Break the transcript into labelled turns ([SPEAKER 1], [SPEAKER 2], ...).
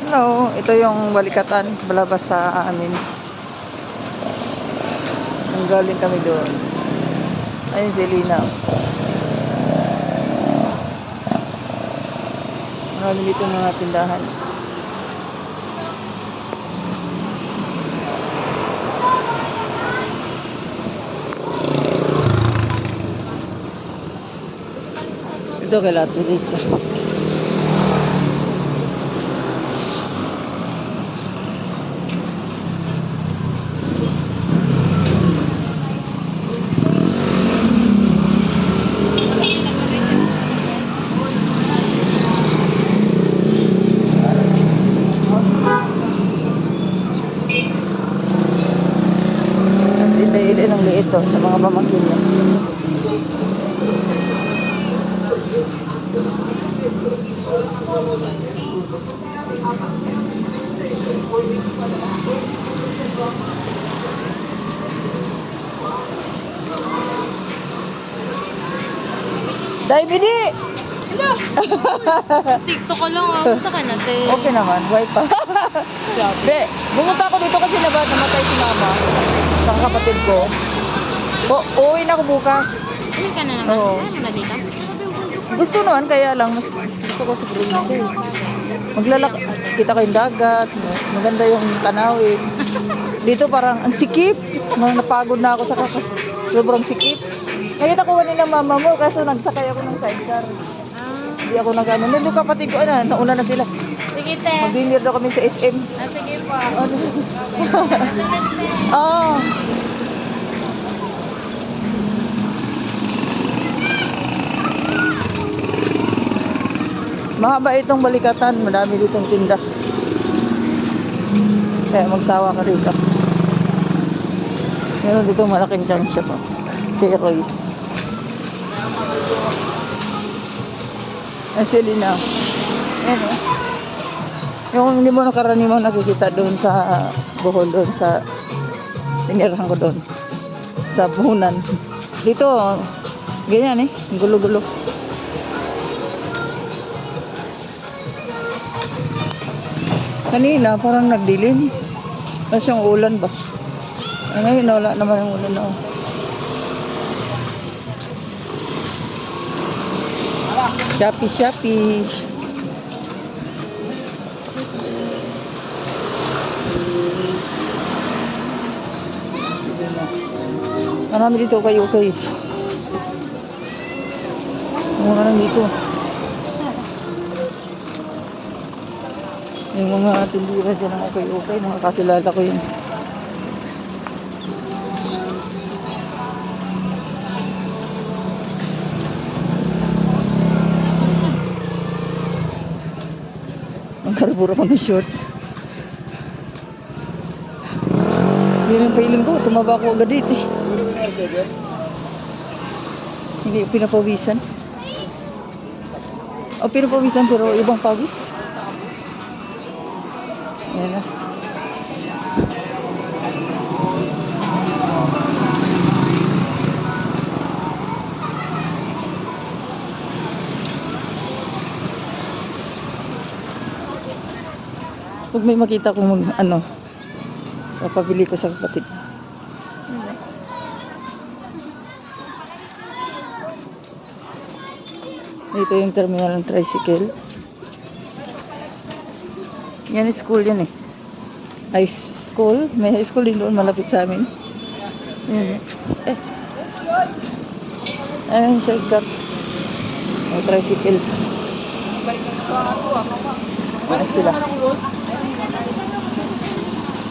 [SPEAKER 1] No, ito yung Balikatan, palabas sa amin. Ang galing kami doon. Ayun si Lina. Marami dito mga tindahan. Ito kay Lato Lisa. Hindi ng liit to sa mga pamangkin niya. Dai bini!
[SPEAKER 2] Hello! TikTok ko lang ah. Gusto ka natin.
[SPEAKER 1] Okay naman, buhay pa. Be, bumunta ako dito kasi namatay si mama. Sa kapatid ko. Uuwi na ako bukas.
[SPEAKER 2] Hindi ka na naman.
[SPEAKER 1] Oo.
[SPEAKER 2] Ano mo na dito?
[SPEAKER 1] Gusto naman, kaya lang. Gusto ko sa probinsya eh. Kita kayong dagat. Maganda yung tanawin. Dito parang ang sikip. Napagod na ako sa sobrang sikip. Nakita ko nila mama mo, kaso nagsakay ako ng sidecar. Hindi ako nag-ano. Nandun kapatid ko, nauna na sila.
[SPEAKER 2] Sige, te.
[SPEAKER 1] Mag-dinner daw kami sa SM.
[SPEAKER 2] Sige po.
[SPEAKER 1] Oo. Mahaba itong Balikatan. Madami ditong tinda. Kaya magsawa ka rito. Meron dito malaking chance siya pa. Teroy. Ang Selena. Ayan o. Yung hindi mo nakaraniwang nakikita doon sa Bohol, doon sa tinirahan ko doon. Sa Buhunan. Dito, ganyan gulo-gulo. Kanina, parang nagdilim. Kasi yung ulan ba? Ngayon, wala naman yung ulan na. Shopee. Sige na. Marami dito okay. Mura lang dito. Yung mga tindira dyan ng okay. Mga kakilala ko yun. Magkarbura ko ng short. Yun ang feeling ko. Tumaba ko agad dito eh. Hindi pinapawisan. O pinapawisan pero ibang pawis. Ayan na. Pag may makita kong papabili ko sa kapatid. Dito yung terminal ng tricycle. Yan school yan eh. High school. May high school din doon malapit sa amin. Yan. Ayun yung sidecar. May tricycle. Ano sila?